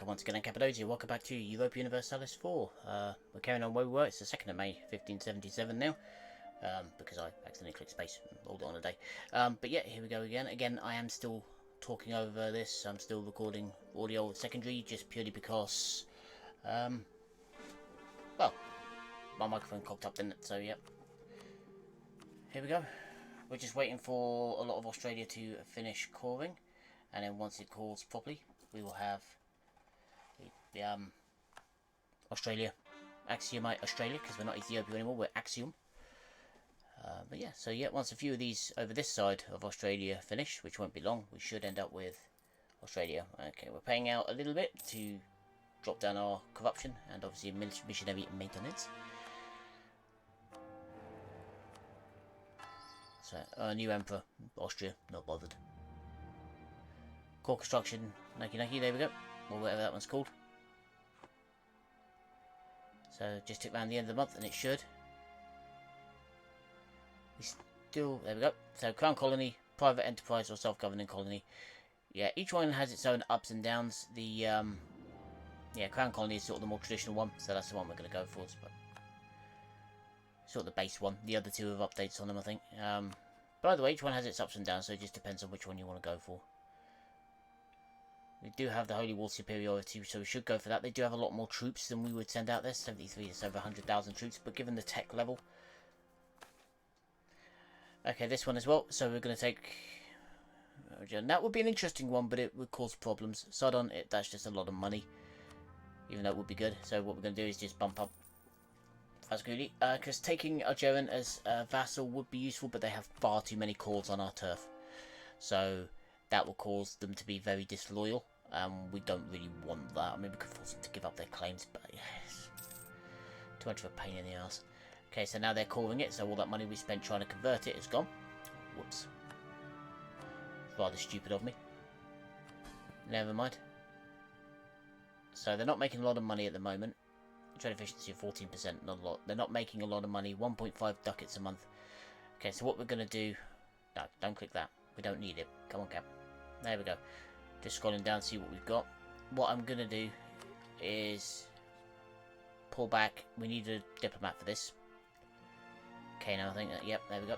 back once again in Cappadocia. Welcome back to Europa Universalis 4. We're carrying on where we were. It's the 2nd of May, 1577 now. Because I accidentally clicked space and rolled it on a day. But yeah, here we go again. Again, I am still talking over this. I'm still recording audio secondary, just purely because, well, my microphone cocked up, didn't it? So, yep. Here we go. We're just waiting for a lot of Australia to finish coring. And then once it cores properly, we will have the Australia, Axiomite Australia, because we're not Ethiopia anymore, we're Axiom. But yeah, so yeah, once a few of these over this side of Australia finish, which won't be long, we should end up with Australia. Okay, we're paying out a little bit to drop down our corruption and obviously missionary maintenance. So, new emperor, Austria, not bothered. Core construction, Nike, there we go, or whatever that one's called. So just took around the end of the month and it should. We still, there we go. So Crown Colony, Private Enterprise or Self-Governing Colony. Yeah, each one has its own ups and downs. The, yeah, Crown Colony is sort of the more traditional one, so that's the one we're going to go for. Sort of the base one. The other two have updates on them, I think. By the way, each one has its ups and downs, so it just depends on which one you want to go for. We do have the Holy War superiority, so we should go for that. They do have a lot more troops than we would send out there. 73, it's over 100,000 troops, but given the tech level. Okay, this one as well. So we're going to take... that would be an interesting one, but it would cause problems. Sidon, that's just a lot of money. Even though it would be good. So what we're going to do is just bump up Fazguli. Because taking Algerian as a vassal would be useful, but they have far too many calls on our turf. So that will cause them to be very disloyal. We don't really want that. I mean, we could force them to give up their claims, but yeah, it's too much of a pain in the ass. Okay, so now they're calling it, so all that money we spent trying to convert it is gone. Whoops. Rather stupid of me. Never mind. So they're not making a lot of money at the moment. Trade efficiency of 14%, not a lot. They're not making a lot of money, 1.5 ducats a month. Okay, so what we're going to do... No, don't click that. We don't need it. Come on, Cap. There we go. Just scrolling down, see what we've got. What I'm going to do is pull back. We need a diplomat for this. Okay, now I think that, yep, there we go.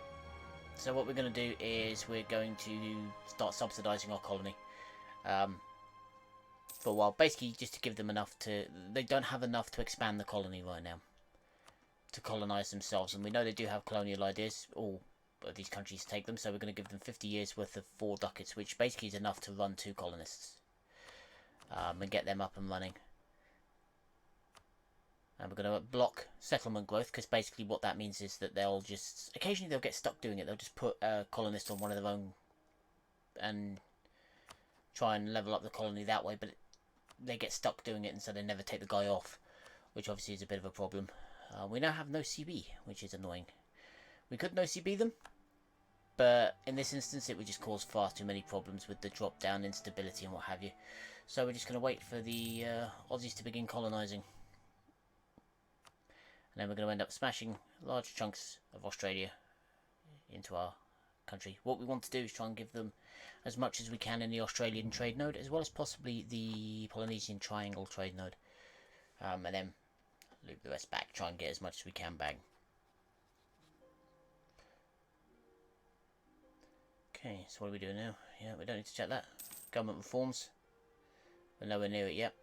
So what we're going to do is we're going to start subsidising our colony for a while. Basically, just to give them enough to... They don't have enough to expand the colony right now. To colonise themselves. And we know they do have colonial ideas. All of these countries take them. So we're going to give them 50 years worth of 4 ducats. Which basically is enough to run 2 colonists. And get them up and running. And we're going to block settlement growth, because basically what that means is that they'll just... Occasionally they'll get stuck doing it. They'll just put a colonist on one of their own and try and level up the colony that way, but they get stuck doing it, and so they never take the guy off, which obviously is a bit of a problem. We now have no CB, which is annoying. We could no CB them, but in this instance it would just cause far too many problems with the drop down, instability and what have you. So we're just going to wait for the Aussies to begin colonising. And then we're going to end up smashing large chunks of Australia into our country. What we want to do is try and give them as much as we can in the Australian trade node, as well as possibly the Polynesian Triangle trade node. And then loop the rest back, try and get as much as we can back. Okay, so what are we doing now? Yeah, we don't need to check that. Government reforms. We're nowhere near it yet.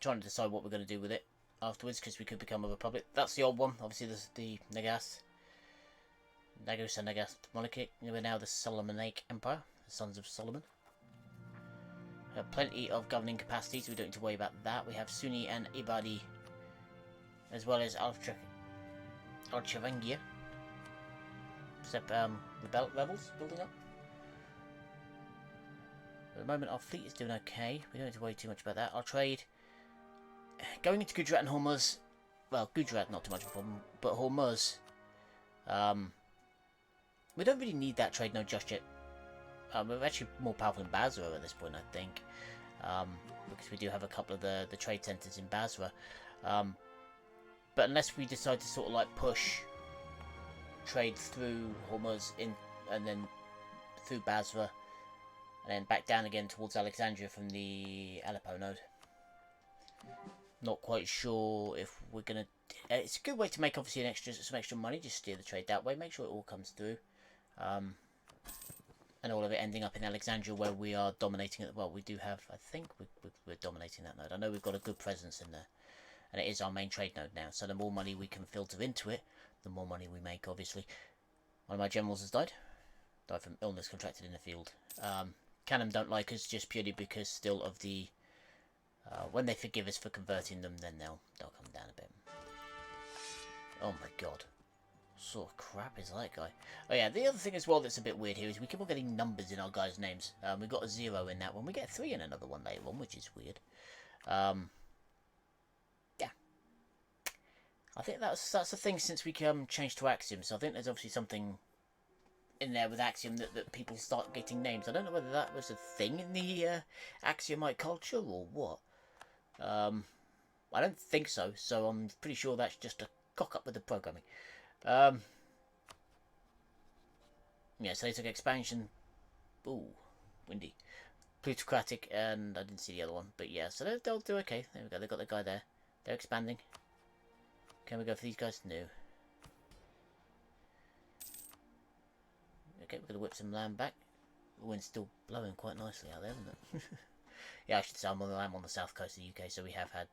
Trying to decide what we're going to do with it afterwards, because we could become a republic. That's the old one, obviously the Nagas and Nagas monarchy. We're now the Solomonic Empire, the Sons of Solomon. We have plenty of governing capacity, so we don't need to worry about that. We have Sunni and Ibadi, as well as Al-Chavangia. Rebels building up. At the moment our fleet is doing okay. We don't need to worry too much about that. Our trade... Going into Gujarat and Hormuz, well, Gujarat not too much of a problem, but Hormuz, we don't really need that trade node just yet. We're actually more powerful in Basra at this point, I think, because we do have a couple of the trade centres in Basra. But unless we decide to sort of like push trade through Hormuz and then through Basra, and then back down again towards Alexandria from the Aleppo node. Not quite sure if we're gonna. It's a good way to make obviously some extra money. Just steer the trade that way. Make sure it all comes through, and all of it ending up in Alexandria, where we are dominating it. Well, we do have. I think we're dominating that node. I know we've got a good presence in there, and it is our main trade node now. So the more money we can filter into it, the more money we make. Obviously, one of my generals has died from illness contracted in the field. Canham don't like us just purely because still of the. When they forgive us for converting them, then they'll come down a bit. Oh my god. What sort of crap is that guy? Oh yeah, the other thing as well that's a bit weird here is we keep on getting numbers in our guys' names. We got a 0 in that one. We get a 3 in another one later on, which is weird. Yeah. I think that's the thing since we changed to Axiom. So I think there's obviously something in there with Axiom that people start getting names. I don't know whether that was a thing in the Axiomite culture or what. I don't think so, so I'm pretty sure that's just a cock up with the programming. Yeah, so they took Expandsion. Ooh, windy. Plutocratic, and I didn't see the other one, but yeah, so they'll do okay. There we go, they got the guy there. They're expanding. Can we go for these guys? No. Okay, we're going to whip some land back. The wind's still blowing quite nicely out there, isn't it? Yeah, I should say I'm on the south coast of the UK, so we have had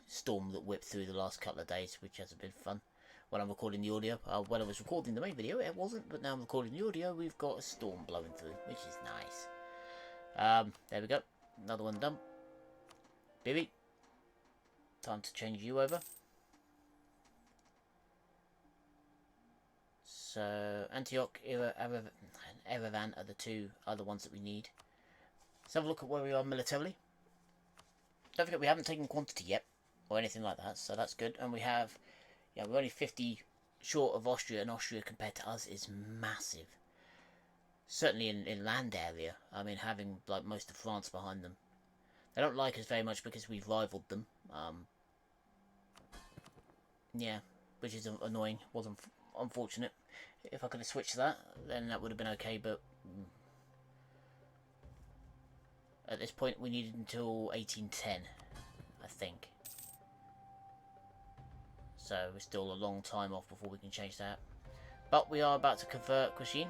storm that whipped through the last couple of days, which hasn't been fun. When I'm recording the audio, when I was recording the main video, it wasn't, but now I'm recording the audio, we've got a storm blowing through, which is nice. There we go. Another one done. Baby. Time to change you over. So, Antioch, Erevan are the two other ones that we need. Let's have a look at where we are militarily. Don't forget we haven't taken quantity yet, or anything like that, so that's good. And we have, yeah, we're only 50 short of Austria, and Austria compared to us is massive. Certainly in land area. I mean, having like most of France behind them. They don't like us very much because we've rivaled them. Yeah, which is annoying. Was unfortunate. If I could have switched that, then that would have been okay, but at this point we needed until 1810, I think. So we're still a long time off before we can change that. But we are about to convert Cochin.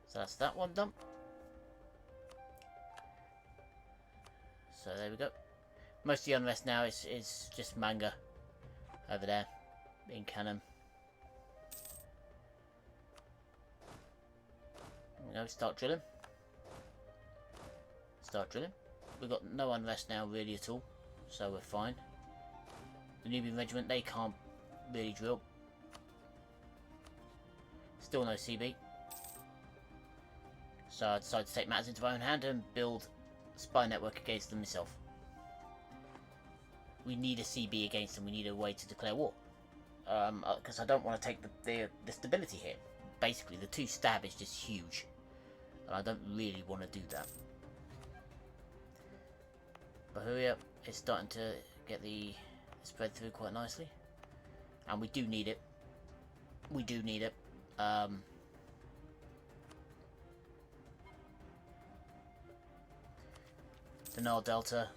So that's that one done. So there we go. Most of the unrest now is just manga over there in Canham. Start drilling. Start drilling. We've got no unrest now really at all, so we're fine. The Nubian Regiment, they can't really drill. Still no CB. So I decided to take matters into my own hand and build a spy network against them myself. We need a CB against them, we need a way to declare war. Because I don't want to take the stability hit. Basically, the 2 stab is just huge. And I don't really want to do that. Bahuria is starting to get the spread through quite nicely. And we do need it. We do need it. The Nile Delta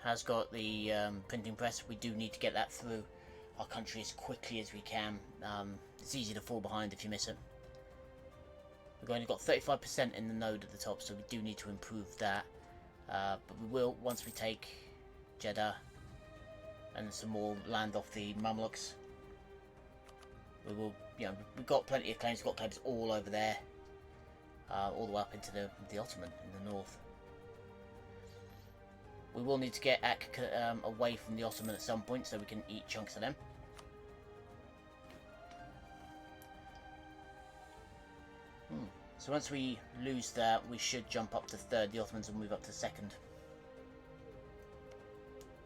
has got the printing press. We do need to get that through our country as quickly as we can. It's easy to fall behind if you miss it. We've only got 35% in the node at the top, so we do need to improve that. But we will once we take Jeddah and some more land off the Mamluks. We will, we've got plenty of claims. We've got claims all over there, all the way up into the Ottoman in the north. We will need to get away from the Ottoman at some point, so we can eat chunks of them. So once we lose that, we should jump up to 3rd. The Ottomans will move up to 2nd.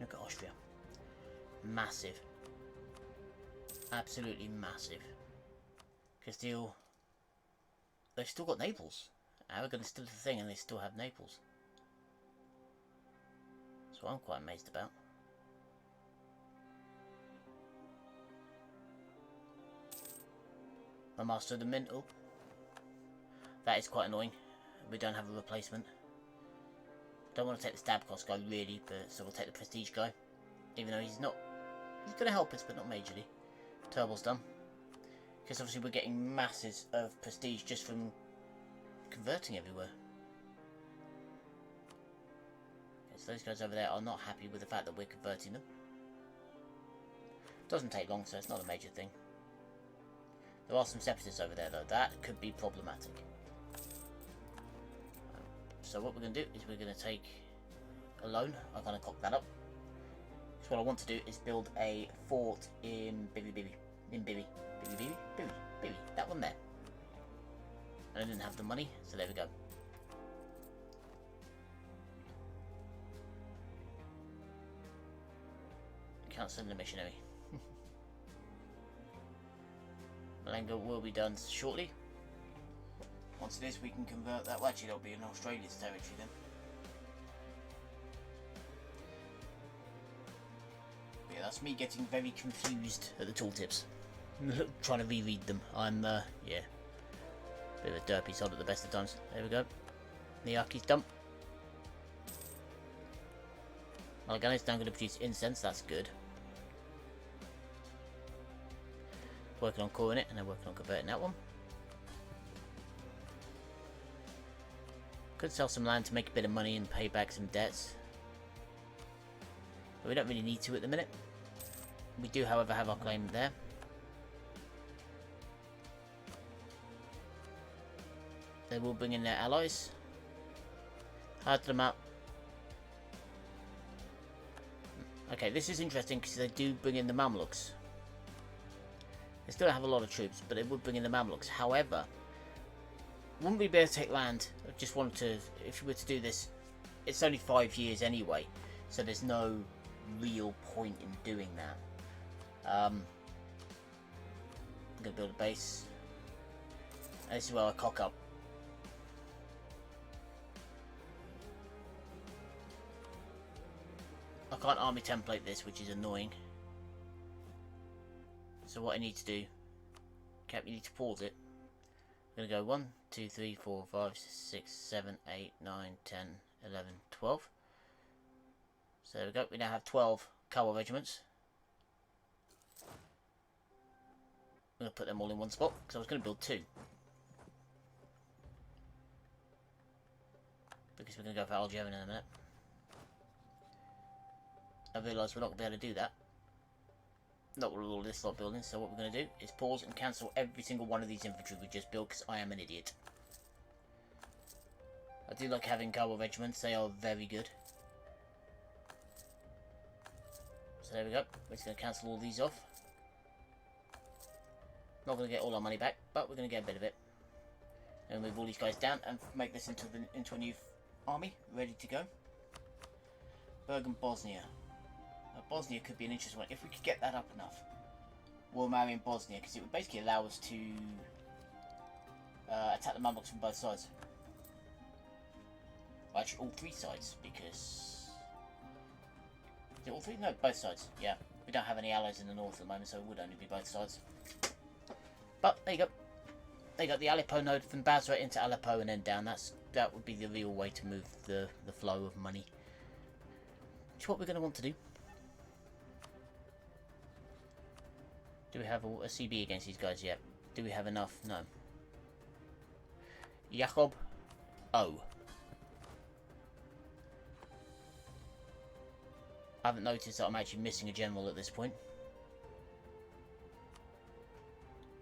Look at Austria. Massive. Absolutely massive. Castile. They've still got Naples. Aragon is still the thing, and they still have Naples. That's what I'm quite amazed about. My Master of the Mint. Oh. That is quite annoying. We don't have a replacement. Don't want to take the stab cost guy really, but so we'll take the prestige guy. Even though he's not... He's going to help us, but not majorly. Turbo's done. Because obviously we're getting masses of prestige just from converting everywhere. Okay, so those guys over there are not happy with the fact that we're converting them. Doesn't take long, so it's not a major thing. There are some separatists over there, though. That could be problematic. So what we're going to do is we're going to take a loan. I'm going to cock that up. So what I want to do is build a fort in Bibi. That one there. And I didn't have the money, so there we go. Can't send a missionary. Malenga will be done shortly. Once it is, we can convert that. Well, actually, that'll be in Australia's territory then. But yeah, that's me getting very confused at the tooltips. Trying to reread them. I'm, yeah. Bit of a derpy sod at the best of times. There we go. Niaki's done. Malagana's now going to produce incense. That's good. Working on coring it, and then working on converting that one. Could sell some land to make a bit of money and pay back some debts. But we don't really need to at the minute. We do, however, have our claim there. They will bring in their allies. Hard them up. Okay, this is interesting because they do bring in the Mamluks. They still don't have a lot of troops, but they would bring in the Mamluks. However, wouldn't we be able to take land? I just wanted to, if we were to do this, it's only 5 years anyway, so there's no real point in doing that. I'm going to build a base. And this is where I cock up. I can't army template this, which is annoying. So what I need to do, Cap, you need to pause it. I'm going to go 1, 2, 3, 4, 5, 6, 7, 8, 9, 10, 11, 12. So there we go, we now have 12 cavalry regiments. I'm going to put them all in one spot, because I was going to build 2. Because we're going to go for Algerian in a minute. I realise we're not going to be able to do that. Not with all this lot building, so what we're going to do is pause and cancel every single one of these infantry we just built, because I am an idiot. I do like having cavalry regiments, they are very good. So there we go, we're just going to cancel all these off. Not going to get all our money back, but we're going to get a bit of it. And move all these guys down and make this into a new army, ready to go. Bergen, Bosnia. Bosnia could be an interesting one if we could get that up enough. We'll marry in Bosnia because it would basically allow us to attack the Mamluks from both sides. Well, actually, all 3 sides because... Is it all 3? No, both sides. Yeah, we don't have any allies in the north at the moment, so it would only be both sides. But there you go. They got the Aleppo node from Basra into Aleppo and then down. That would be the real way to move the flow of money. Which is what we're going to want to do. Do we have a CB against these guys yet? Do we have enough? No. Jakob O. I haven't noticed that I'm actually missing a general at this point.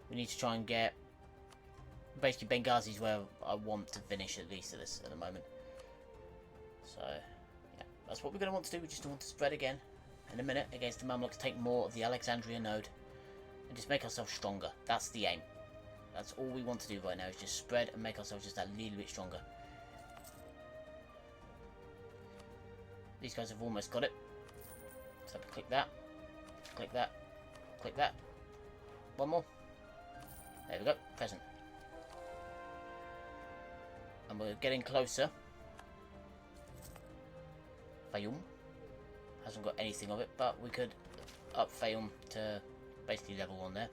We need to try and get... Basically, Benghazi's where I want to finish at least at the moment. So, yeah. That's what we're going to want to do. We just want to spread again in a minute against the Mamluks. Take more of the Alexandria node. And just make ourselves stronger. That's the aim. That's all we want to do right now, is just spread and make ourselves just that little bit stronger. These guys have almost got it. So click that. Click that. Click that. One more. There we go. Present. And we're getting closer. Fayoum. Hasn't got anything of it, but we could up Fayoum to... basically level 1 there.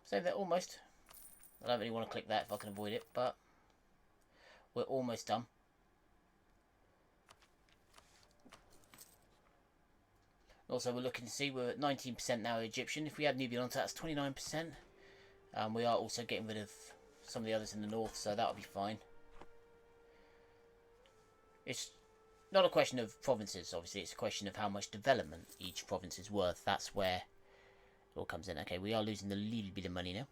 So they're almost. I don't really want to click that if I can avoid it, but we're almost done. Also, we're looking to see, we're at 19% now Egyptian. If we add Nubian onto that, that's 29%. We are also getting rid of some of the others in the north, so that'll be fine. It's not a question of provinces, obviously. It's a question of how much development each province is worth. That's where it all comes in. Okay, we are losing a little bit of money now.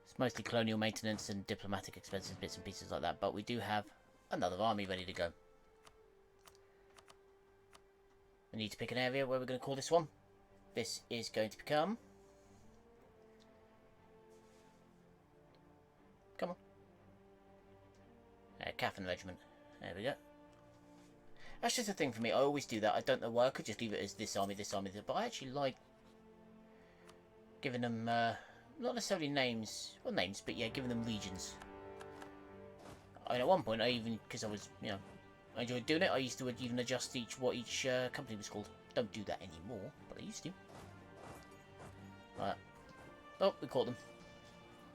It's mostly colonial maintenance and diplomatic expenses, bits and pieces like that. But we do have another army ready to go. We need to pick an area where we're going to call this one. This is going to become... Come on. Caffin Regiment. There we go. That's just a thing for me. I always do that. I don't know why. I could just leave it as this army, but I actually like giving them, not necessarily names, well names, but yeah, giving them regions. I mean, at one point, I even, because I was, you know, I enjoyed doing it, I used to even adjust what each company was called. Don't do that anymore, but I used to. Right. Oh, we caught them.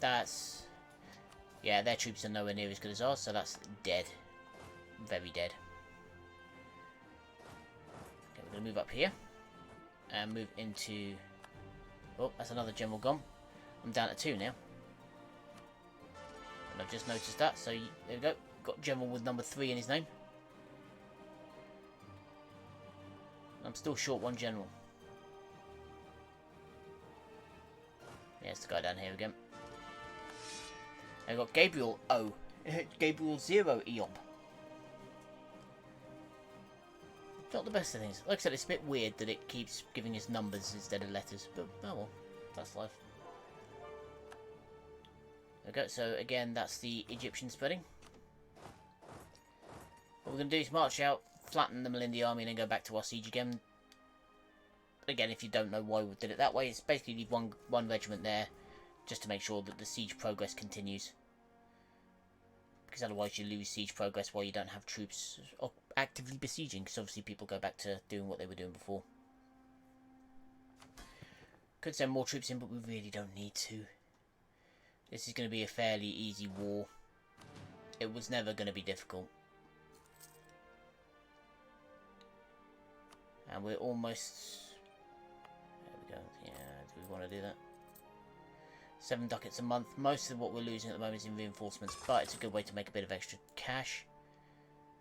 That's... Yeah, their troops are nowhere near as good as ours, so that's dead. Very dead. Okay, we're going to move up here. And move into... Oh, that's another general gone. I'm down to 2 now. And I've just noticed that, so there we go. Got general with number 3 in his name. I'm still short 1 general. Yeah, it's the guy down here again. I've got Gabriel O. Gabriel 0 EOB. Not the best of things. Like I said, it's a bit weird that it keeps giving us numbers instead of letters, but oh well, that's life. Okay, so again, that's the Egyptian spreading. What we're going to do is march out, flatten the Malindi army, and then go back to our siege again. Again, if you don't know why we did it that way, it's basically leave one regiment there, just to make sure that the siege progress continues. Because otherwise you lose siege progress while you don't have troops actively besieging, because obviously people go back to doing what they were doing before. Could send more troops in, but we really don't need to. This is going to be a fairly easy war. It was never going to be difficult. And we're almost... There we go. Yeah, do we want to do that? 7 ducats a month. Most of what we're losing at the moment is in reinforcements, but it's a good way to make a bit of extra cash.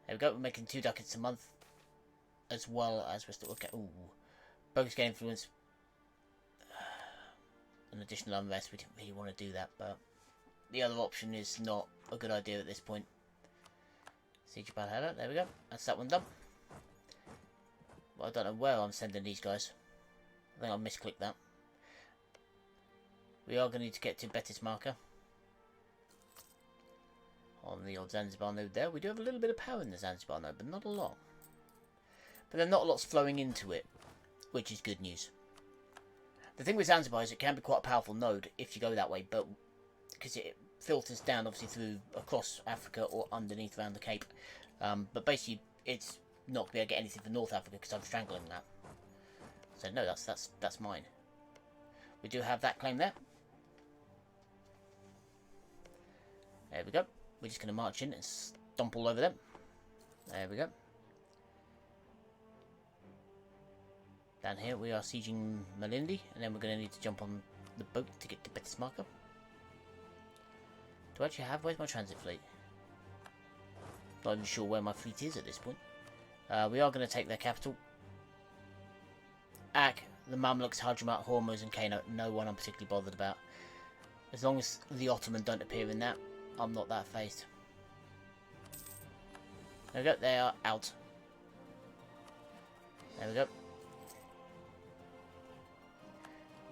There we go. We're making 2 ducats a month, as well as we're still... Okay. Ooh. Bogus gain influence. An additional unrest. We didn't really want to do that, but the other option is not a good idea at this point. Siege of Balhalla. There we go. That's that one done. Well, I don't know where I'm sending these guys. I think I misclicked that. We are going to need to get to Betis marker. On the old Zanzibar node there. We do have a little bit of power in the Zanzibar node, but not a lot. But then not a lot's flowing into it, which is good news. The thing with Zanzibar is it can be quite a powerful node if you go that way, but because it filters down obviously through across Africa or underneath around the Cape. But basically it's not going to be able to get anything for North Africa because I'm strangling that. So no, that's mine. We do have that claim there. There we go. We're just going to march in and stomp all over them. There we go. Down here we are sieging Malindi, and then we're going to need to jump on the boat to get to Betis marker. Do I actually have... Where's my transit fleet? Not even sure where my fleet is at this point. We are going to take their capital. Ak, the Mamluks, Hadramaut, Hormuz and Kano, no one I'm particularly bothered about. As long as the Ottoman don't appear in that, I'm not that phased. There we go, they are out. There we go.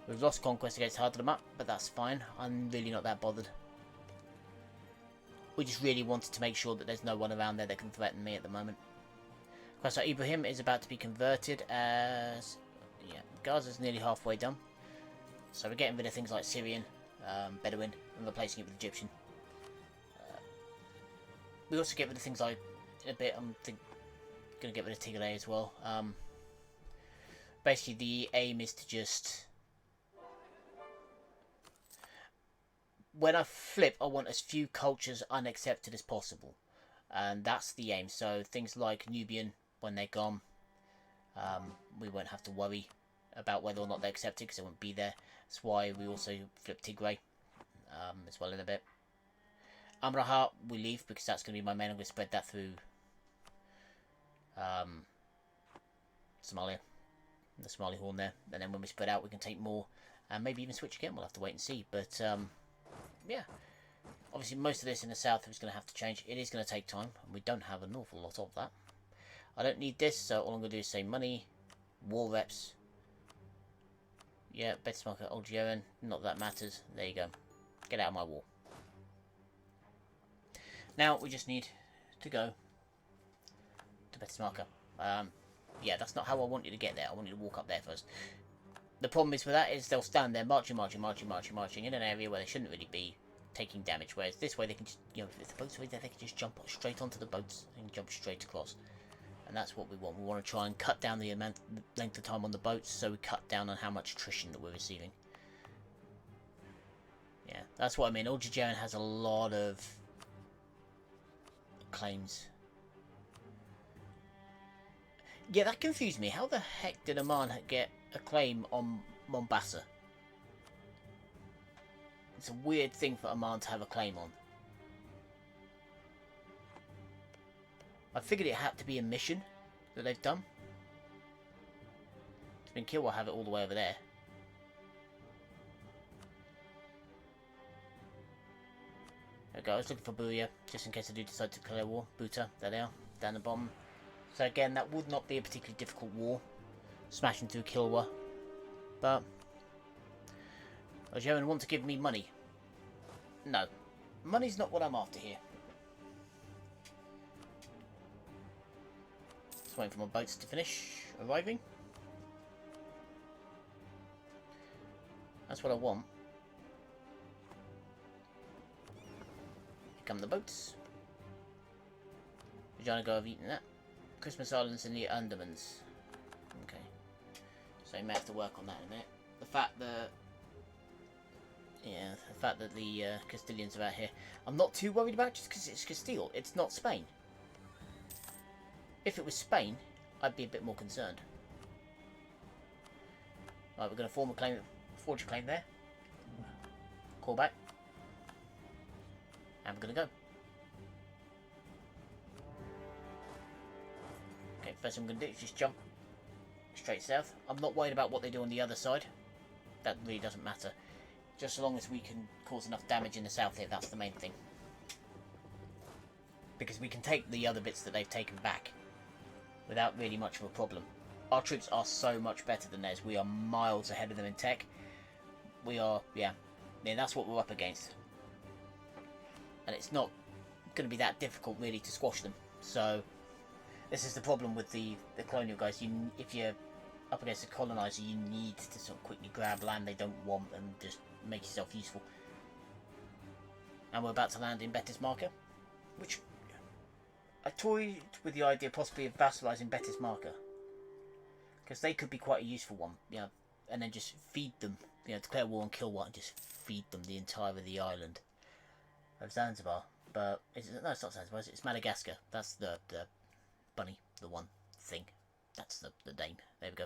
We've lost conquest against Hadramaut, but that's fine. I'm really not that bothered. We just really wanted to make sure that there's no one around there that can threaten me at the moment. So Ibrahim is about to be converted as... Yeah, Gaza's nearly halfway done. So we're getting rid of things like Syrian, Bedouin, and replacing it with Egyptian. We also get rid of things like... A bit, I'm going to get rid of Tigray as well. Basically, the aim is to just... when I flip, I want as few cultures unaccepted as possible. And that's the aim. So things like Nubian, when they're gone, we won't have to worry about whether or not they're accepted because they won't be there. That's why we also flip Tigray as well in a bit. Amraha we leave because that's going to be my main. I'm going to spread that through Somalia, the Somali Horn there. And then when we spread out, we can take more and maybe even switch again. We'll have to wait and see. But yeah, obviously most of this in the south is going to have to change. It is going to take time, and we don't have an awful lot of that. I don't need this, so all I'm going to do is say money, war reps. Yeah, better market, Algerian. Not that matters. There you go. Get out of my war. Now we just need to go to better marker. Yeah, that's not how I want you to get there. I want you to walk up there first. The problem is with that is they'll stand there marching in an area where they shouldn't really be, taking damage. Whereas this way they can just, you know, if the boats are there, they can just jump straight onto the boats and jump straight across. And that's what we want. We want to try and cut down the length of time on the boats, so we cut down on how much attrition that we're receiving. Yeah, that's what I mean. Algerian has a lot of claims. Yeah, that confused me. How the heck did Oman get a claim on Mombasa? It's a weird thing for Oman to have a claim on. I figured it had to be a mission that they've done. It's been killed, I'll have it all the way over there. There we go, I was looking for Buya, just in case I do decide to declare war. Buta, there they are, down the bottom. So again, that would not be a particularly difficult war. Smashing through Kilwa. But Algerian want to give me money. No. Money's not what I'm after here. Just waiting for my boats to finish arriving. That's what I want. Here come the boats. Vagina go, I've eaten that. Christmas Islands in the Andamans. Okay. So you may have to work on that in a minute. The fact that... yeah, the fact that the Castilians are out here, I'm not too worried about just because it's Castile. It's not Spain. If it was Spain, I'd be a bit more concerned. Right, we're going to forge a claim there. Call back. And we're going to go. Okay, first thing I'm going to do is just jump straight south. I'm not worried about what they do on the other side. That really doesn't matter. Just so long as we can cause enough damage in the south here, that's the main thing. Because we can take the other bits that they've taken back without really much of a problem. Our troops are so much better than theirs. We are miles ahead of them in tech. We are, yeah, that's what we're up against. And it's not going to be that difficult really to squash them. So this is the problem with the colonial guys. If you're up against a colonizer, you need to sort of quickly grab land they don't want and just make yourself useful. And we're about to land in Betis Marker, which I toyed with the idea possibly of vassalising Betis Marker, because they could be quite a useful one, you know, and then just feed them, you know, declare war on Kilwa and just feed them the entire of the island of Zanzibar. But no, it's not Zanzibar, it's Madagascar. That's the bunny, the one thing. That's the name. There we go.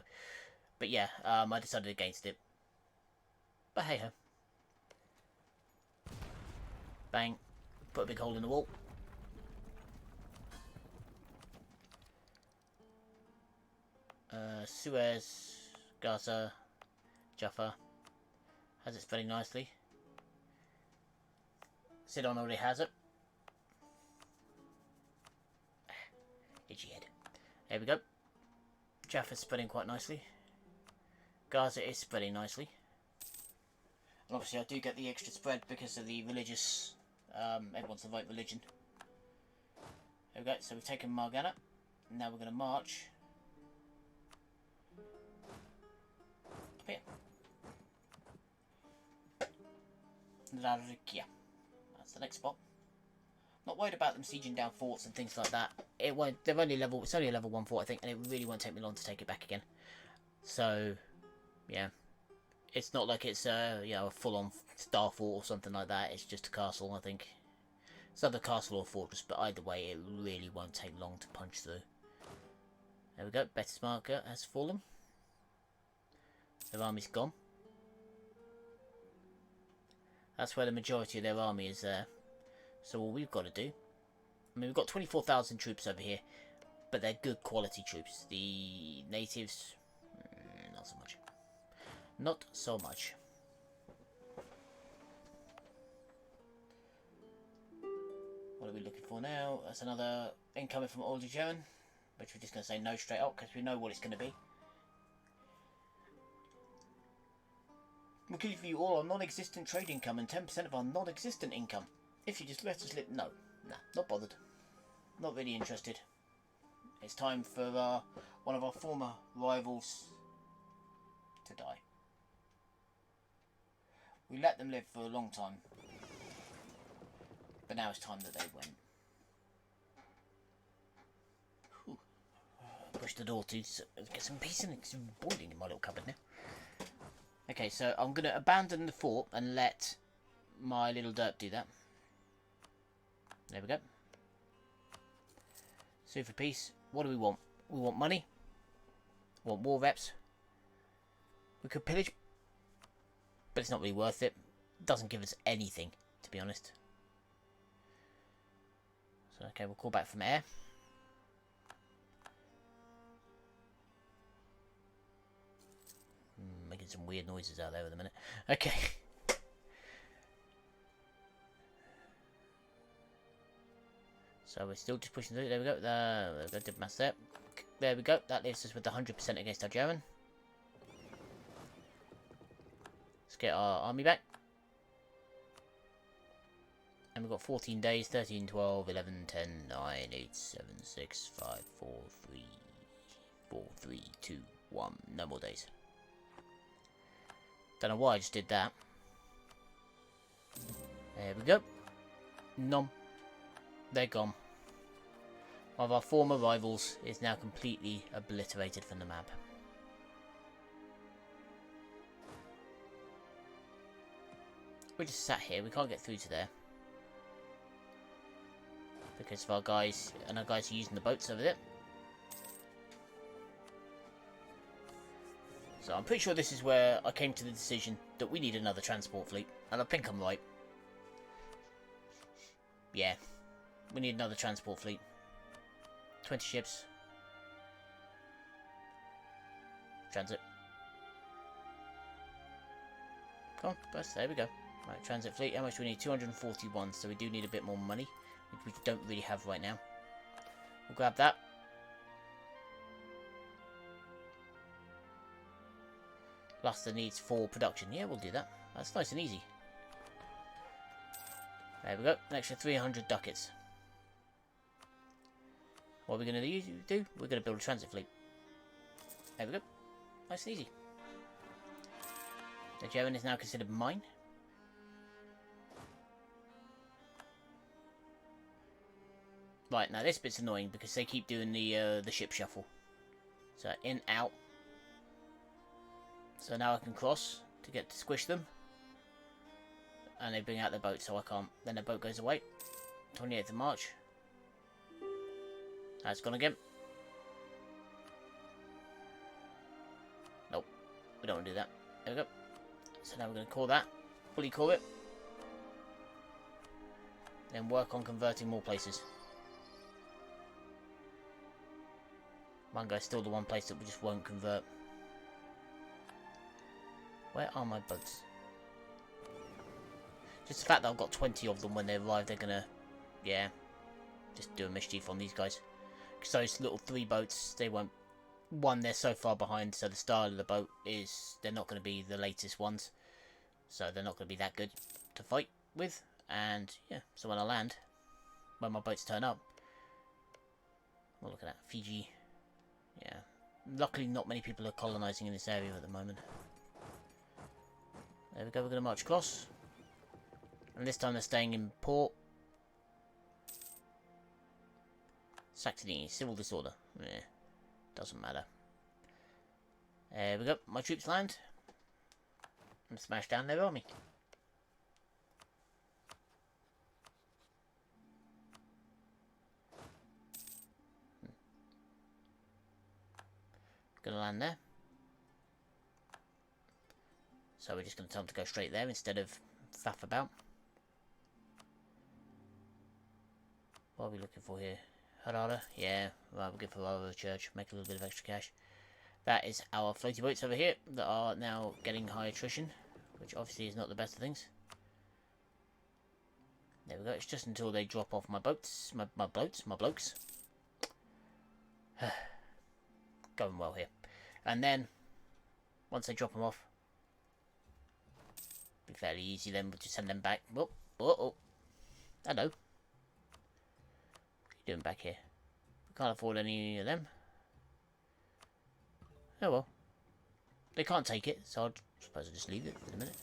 But yeah, I decided against it. But hey ho. Bang. Put a big hole in the wall. Suez, Gaza, Jaffa. Has it spreading nicely? Sidon already has it. Itchy head. There we go. Jaffa's spreading quite nicely. Gaza is spreading nicely. And obviously I do get the extra spread because of the religious, everyone's the right religion. There we go, so we've taken Margana. Now we're going to march up here. Larikia. That's the next spot. Not worried about them sieging down forts and things like that. It won't. They're only level. It's only a level 1 fort, I think, and it really won't take me long to take it back again. So, yeah, It's not like it's you know, a full-on star fort or something like that. It's just a castle, I think. It's either a castle or a fortress, but either way, it really won't take long to punch through. There we go. Betis marker has fallen. Their army's gone. That's where the majority of their army is there. So all we've got to do... I mean, we've got 24,000 troops over here, but they're good quality troops. The natives... not so much. Not so much. What are we looking for now? That's another incoming from Older German, which we're just going to say no straight up, because we know what it's going to be. We'll give you all our non-existent trade income and 10% of our non-existent income. If you just let us live... No. Nah, not bothered. Not really interested. It's time for one of our former rivals to die. We let them live for a long time. But now it's time that they went. Whew. Push the door to get some peace in it. It's boiling in my little cupboard now. Okay, so I'm going to abandon the fort and let my little derp do that. There we go. Sue for peace. What do we want? We want money. We want war reps. We could pillage, but it's not really worth it. It doesn't give us anything, to be honest. So, okay, we'll call back from air. Making some weird noises out there at the minute. Okay. So we're still just pushing through. There we go. Did mass there. There we go. That leaves us with the 100% against our German. Let's get our army back. And we've got 14 days. 13, 12, 11, 10, 9, 8, 7, 6, 5, 4, 3, 4, 3, 2, 1. No more days. Don't know why I just did that. There we go. Nom. They're gone. One of our former rivals is now completely obliterated from the map. We just sat here. We can't get through to there. Because of our guys, and our guys are using the boats over there. So I'm pretty sure this is where I came to the decision that we need another transport fleet. And I think I'm right. Yeah. We need another transport fleet. 20 ships. Transit. Come on, bus. There we go. Right, transit fleet. How much do we need? 241. So we do need a bit more money, which we don't really have right now. We'll grab that. Plus the needs for production. Yeah, we'll do that. That's nice and easy. There we go. An extra 300 ducats. What are we going to do? We're going to build a transit fleet. There we go. Nice and easy. The German is now considered mine. Right, now this bit's annoying because they keep doing the ship shuffle. So in, out. So now I can cross to get to squish them. And they bring out their boat, so I can't. Then the boat goes away. 28th of March. That's gone again. Nope. We don't want to do that. There we go. So now we're going to call that. Fully call it. Then work on converting more places. Mango's still the one place that we just won't convert. Where are my boats? Just the fact that I've got 20 of them when they arrive, they're gonna, yeah, just do a mischief on these guys. Because those little 3 boats, they won't, one, they're so far behind, so the style of the boat is, they're not going to be the latest ones. So they're not going to be that good to fight with. And, yeah, so when I land, when my boats turn up, well, look at that, Fiji, yeah. Luckily not many people are colonising in this area at the moment. There we go, we're going to march across. And this time they're staying in port. Saxony, civil disorder. Doesn't matter. There we go, my troops land. and smash down their army. Gonna land there. So we're just gonna tell them to go straight there instead of faff about. What are we looking for here? Harada? Yeah, right, we'll go for Harada Church, make a little bit of extra cash. That is our floaty boats over here that are now getting high attrition, which obviously is not the best of things. There we go, it's just until they drop off my boats, my blokes. Going well here. And then, once they drop them off, be fairly easy then, we'll just send them back. Oh. Hello. What are you doing back here? We can't afford any of them. Oh well. They can't take it, so I suppose I'll just leave it for a minute.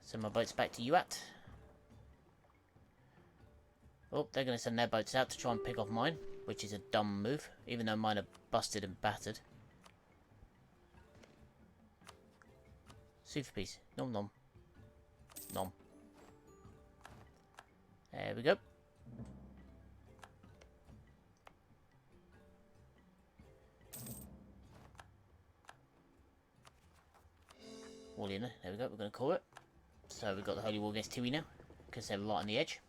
Send my boats back to UAT. Oh, they're going to send their boats out to try and pick off mine, which is a dumb move, even though mine are busted and battered. Super piece. Nom nom. Nom. There we go. All in there. There we go. We're going to call it. So we've got the Holy War against Tiwi now, because they're right on the edge.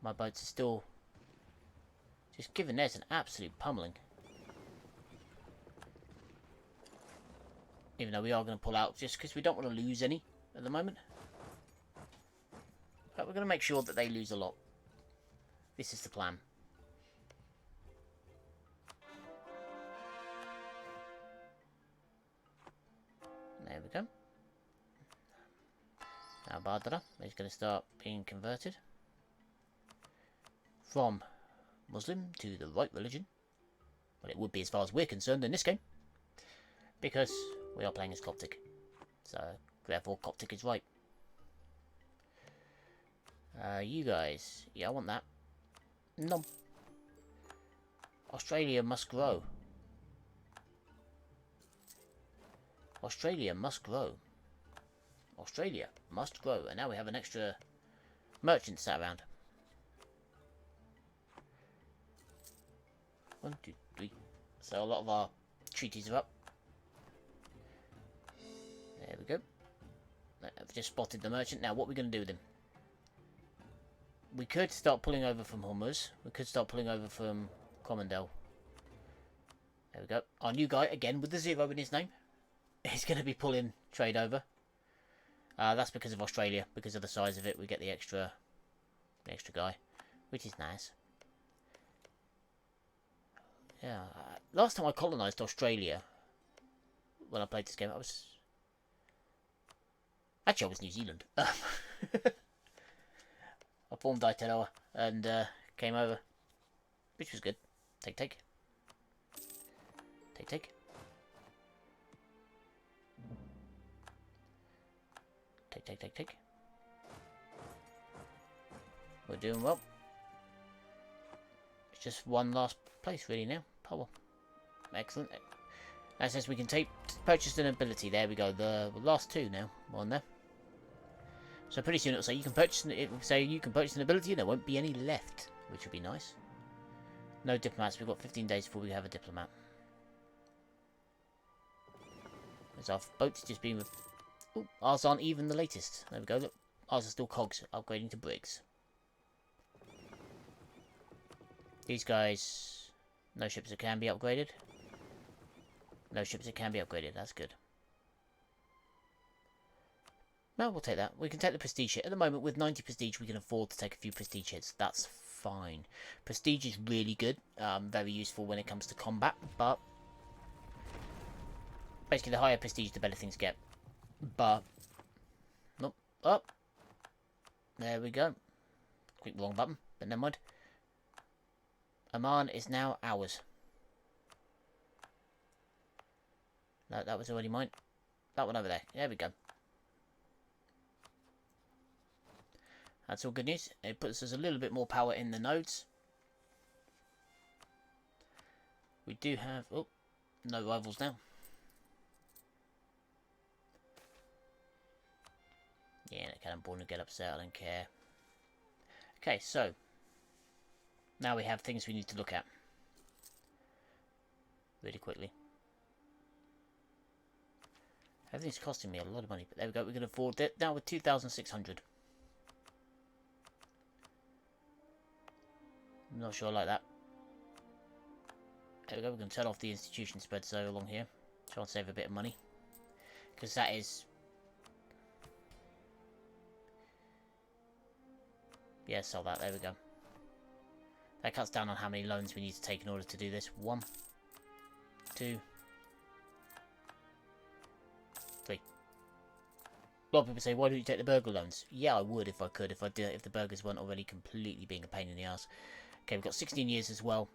My boats are still just giving theirs an absolute pummeling. Even though we are going to pull out just because we don't want to lose any at the moment. But we're going to make sure that they lose a lot. This is the plan. There we go. Now Badra is going to start being converted from Muslim to the right religion. Well, it would be as far as we're concerned in this game, because we are playing as Coptic. So, therefore, Coptic is right. You guys. Yeah, I want that. No. Australia must grow. Australia must grow. Australia must grow. And now we have an extra merchant sat around. 1, 2, 3. So a lot of our treaties are up. There we go. I've just spotted the merchant. Now what are we going to do with him? We could start pulling over from Hormuz. We could start pulling over from Coromandel. There we go. Our new guy, again with the 0 in his name, is going to be pulling trade over. That's because of Australia. Because of the size of it, we get the extra guy, which is nice. Yeah, last time I colonised Australia, when I played this game, I was New Zealand. I formed Aotearoa and came over, which was good. Take. Take. We're doing well. It's just one last place really now. Power. Excellent. That says we can purchase an ability. There we go. The last 2 now on there. So pretty soon it'll say you can purchase an ability and there won't be any left, which will be nice. No diplomats. We've got 15 days before we have a diplomat. There's our boats just being with. Ooh, ours aren't even the latest. There we go. Look, ours are still cogs, upgrading to brigs. These guys, no ships that can be upgraded. No ships that can be upgraded. That's good. No, we'll take that. We can take the prestige hit. At the moment, with 90 prestige, we can afford to take a few prestige hits. That's fine. Prestige is really good. Very useful when it comes to combat, but basically the higher prestige, the better things get. But, nope, up. There we go. Quick wrong button, but never mind. Oman is now ours. No, that was already mine. That one over there. There we go. That's all good news. It puts us a little bit more power in the nodes. We do have... Oh, no rivals now. Yeah, the cannonball and get upset, I don't care. Okay, so now we have things we need to look at really quickly. Everything's costing me a lot of money, but there we go, we can afford it. Now with 2,600. I'm not sure I like that. There we go, we're going to turn off the institution spread so along here. Try and save a bit of money. Because that is... Yeah, sell that, there we go. That cuts down on how many loans we need to take in order to do this. 1, 2, 3. A lot of people say, why don't you take the burger loans? Yeah, I would if I could, if the burgers weren't already completely being a pain in the ass. Okay, we've got 16 years as well.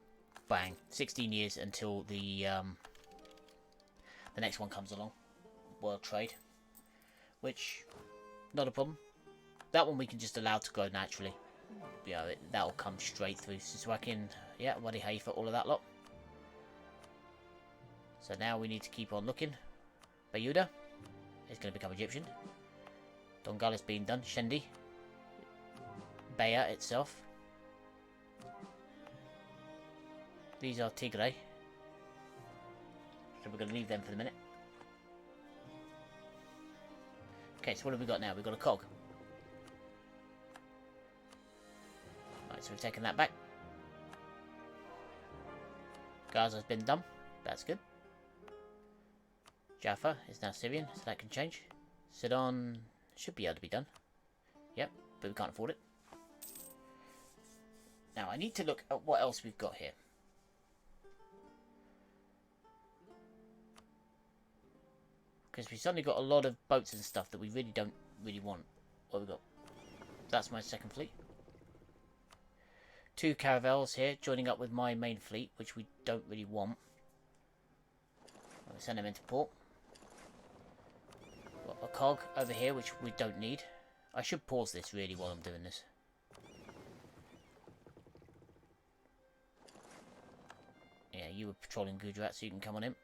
Bang. 16 years until the next one comes along. World trade. Which, not a problem. That one we can just allow to go naturally. You know, that'll come straight through. So I can, yeah, Wadi Hay for all of that lot. So now we need to keep on looking. Bayuda is going to become Egyptian. Donggala's being done. Shendi. Baya itself. These are Tigray. So we're going to leave them for the minute. Okay, so what have we got now? We've got a cog. Right, so we've taken that back. Gaza's been done. That's good. Jaffa is now Syrian, so that can change. Sidon should be able to be done. Yep, but we can't afford it. Now, I need to look at what else we've got here. Because we've suddenly got a lot of boats and stuff that we really don't really want. What have we got? That's my second fleet. 2 caravels here, joining up with my main fleet, which we don't really want. I'll send them into port. Got a cog over here, which we don't need. I should pause this really while I'm doing this. Yeah, you were patrolling Gujarat, so you can come on in.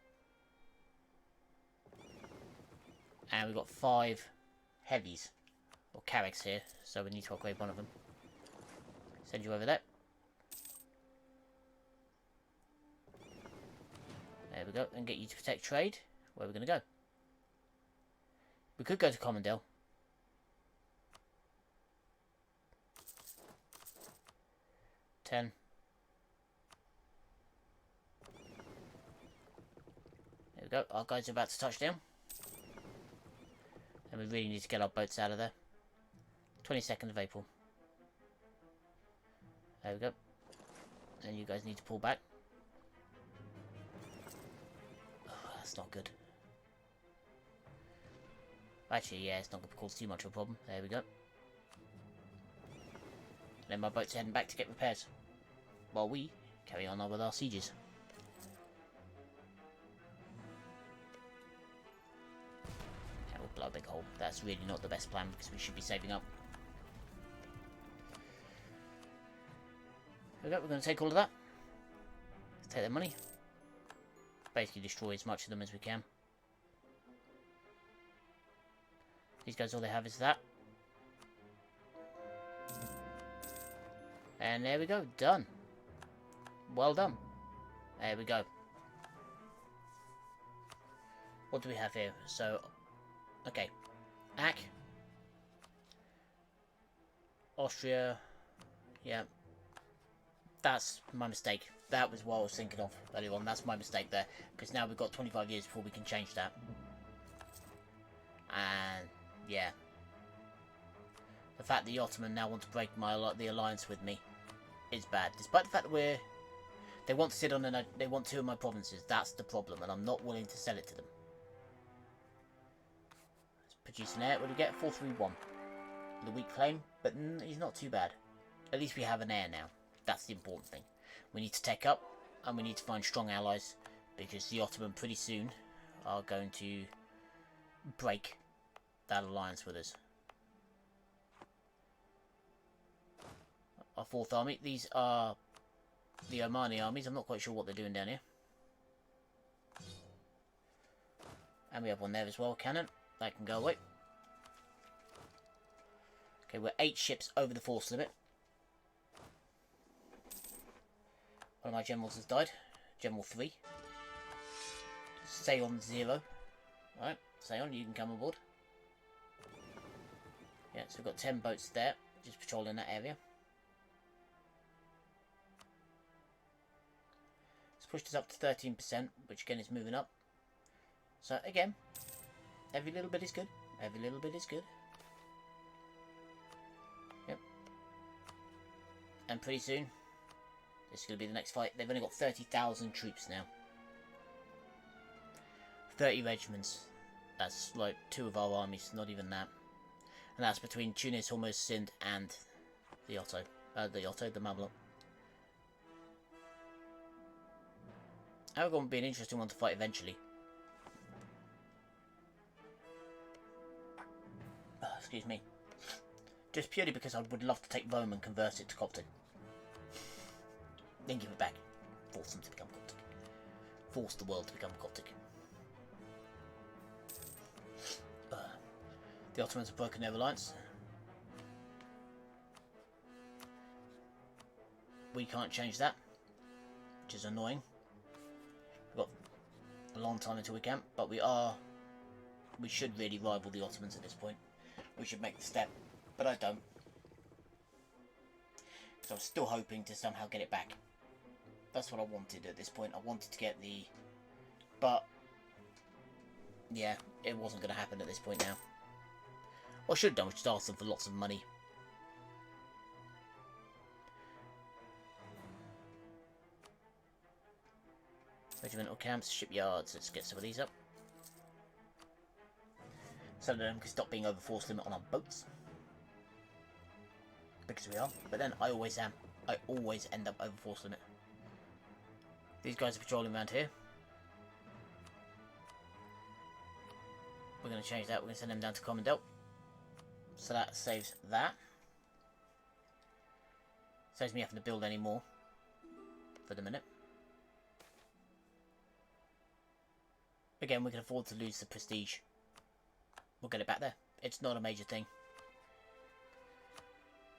And we've got 5 heavies, or carracks here, so we need to upgrade one of them. Send you over there. There we go, and get you to protect trade. Where are we going to go? We could go to Commondale. There we go, our guys are about to touch down. And we really need to get our boats out of there. 22nd of April. There we go. And you guys need to pull back. Oh, that's not good. Actually, yeah, it's not going to cause too much of a problem. There we go. And then my boat's heading back to get repairs. While we carry on with our sieges. Blow a big hole. That's really not the best plan because we should be saving up. There we go, we're going to take all of that. Let's take their money. Basically destroy as much of them as we can. These guys, all they have is that. And there we go, done. Well done. There we go. What do we have here? So, okay, Ak, Austria, yeah, that's my mistake. That was what I was thinking of earlier on. That's my mistake there, because now we've got 25 years before we can change that. And yeah, the fact that the Ottoman now want to break the alliance with me is bad, despite the fact that they want to sit on they want 2 of my provinces. That's the problem, and I'm not willing to sell it to them. Produce an heir. What do we get? 431. With a weak claim, but he's not too bad. At least we have an heir now. That's the important thing. We need to take up, and we need to find strong allies, because the Ottoman pretty soon are going to break that alliance with us. Our 4th army. These are the Omani armies. I'm not quite sure what they're doing down here. And we have one there as well, cannon. That can go away. Okay, we're 8 ships over the force limit. One of my generals has died. General 3. Seon 0. Alright, Seon, you can come aboard. Yeah, so we've got 10 boats there, just patrolling that area. It's pushed us up to 13%, which again is moving up. So again, every little bit is good. Every little bit is good. Yep. And pretty soon, this is going to be the next fight. They've only got 30,000 troops now. 30 regiments. That's like 2 of our armies, not even that. And that's between Tunis, Hormuz, Sind, and the the Mamluk. Aragon would be an interesting one to fight eventually. Oh, excuse me. Just purely because I would love to take Rome and convert it to Coptic. Then give it back. Force them to become Coptic. Force the world to become Coptic. The Ottomans have broken their alliance. We can't change that, which is annoying. We've got a long time until we can, but we should really rival the Ottomans at this point. We should make the step, but I don't. So I'm still hoping to somehow get it back. That's what I wanted at this point. I wanted to get the... But, yeah, it wasn't going to happen at this point now. What I should have done was just ask them for lots of money. Regimental camps, shipyards. Let's get some of these up. Some of them can stop being over force limit on our boats. Because we are. But then I always am. I always end up over force limit. These guys are patrolling around here. We're going to change that. We're going to send them down to Commandant. So that saves that. Saves me having to build any more. For the minute. Again, we can afford to lose the prestige. We'll get it back there. It's not a major thing.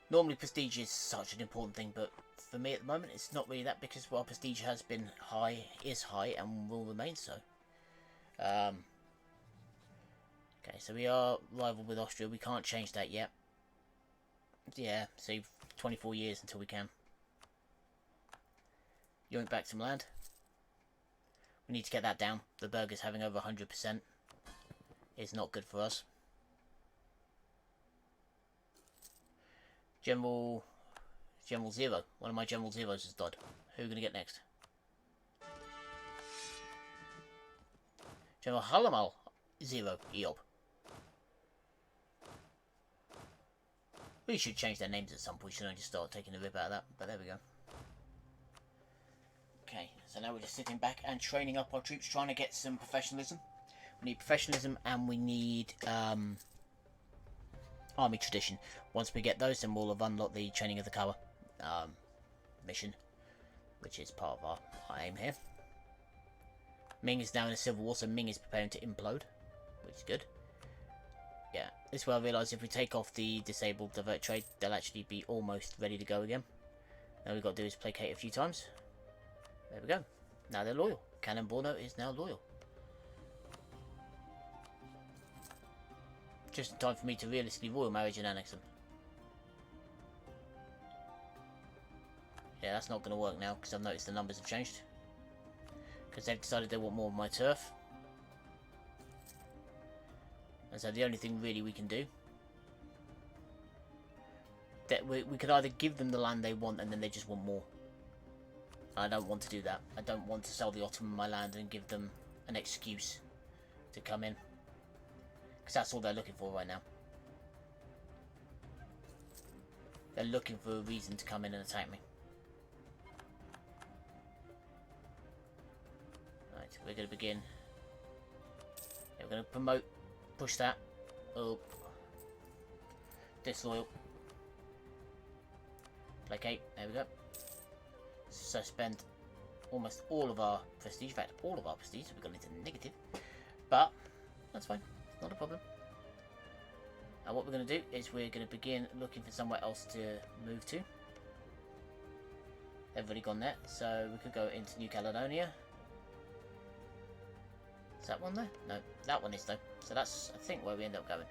Normally prestige is such an important thing, but for me at the moment it's not really that, because our prestige has been high, is high, and will remain so. Okay, so we are rival with Austria. We can't change that yet. Yeah, so 24 years until we can. Yoink back some land. We need to get that down. The burghers having over 100% is not good for us. General 0. One of my General Zeros has died. Who are we going to get next? General Halamal 0 EOB. We should change their names at some point. Shouldn't I just start taking the rip out of that? But there we go. Okay, so now we're just sitting back and training up our troops, trying to get some professionalism. We need professionalism and we need army tradition. Once we get those, then we'll have unlocked the training of the Kawa mission, which is part of our aim here. Ming is now in a civil war, so Ming is preparing to implode, which is good. Yeah, this is where I realise if we take off the disabled divert trade, they'll actually be almost ready to go again. Now we've got to do is placate a few times. There we go. Now they're loyal. Canon Borno is now loyal. Just in time for me to realistically royal marriage and annex them. Yeah, that's not going to work now because I've noticed the numbers have changed. Because they've decided they want more of my turf. And so the only thing really we can do, that we could either give them the land they want and then they just want more. I don't want to do that. I don't want to sell the Ottoman my land and give them an excuse to come in. Because that's all they're looking for right now. They're looking for a reason to come in and attack me. Right, we're going to begin. Yeah, we're going to promote, push that. Oh. Disloyal. Placate, there we go. Suspend almost all of our prestige. In fact, all of our prestige. We've gone into negative. But, that's fine. Not a problem. And what we're going to do is we're going to begin looking for somewhere else to move to. Everybody gone there, so we could go into New Caledonia. Is that one there? No, that one is though. So that's, I think, where we end up going.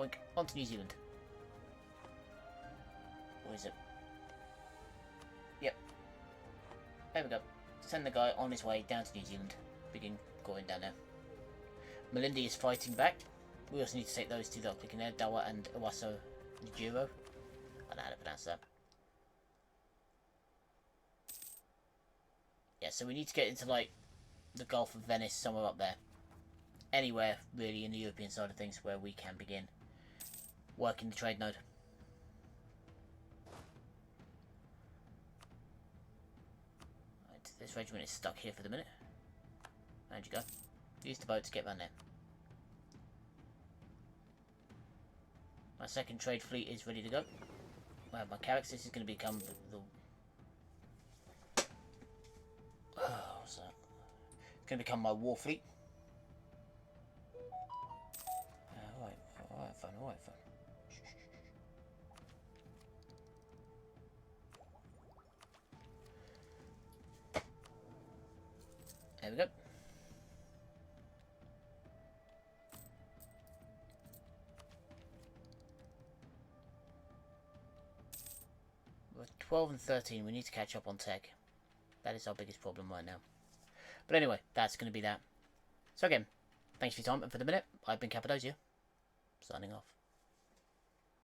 Boink, on to New Zealand. Or is it? Yep. There we go. Send the guy on his way down to New Zealand. Begin going down there. Malindi is fighting back. We also need to take those two that are clicking there, Dawa and Iwaso Njiro. I don't know how to pronounce that. Yeah, so we need to get into, like, the Gulf of Venice, somewhere up there. Anywhere, really, in the European side of things where we can begin working the trade node. Right, this regiment is stuck here for the minute. How'd you go? Use the boat to get around there. My second trade fleet is ready to go. I have my carracks. This is going to become the what's that? It's going to become my war fleet. Alright, fine. There we go. We're 12 and 13. We need to catch up on tech. That is our biggest problem right now. But anyway, that's going to be that. So again, thanks for your time, and for the minute, I've been Cappadocia, signing off.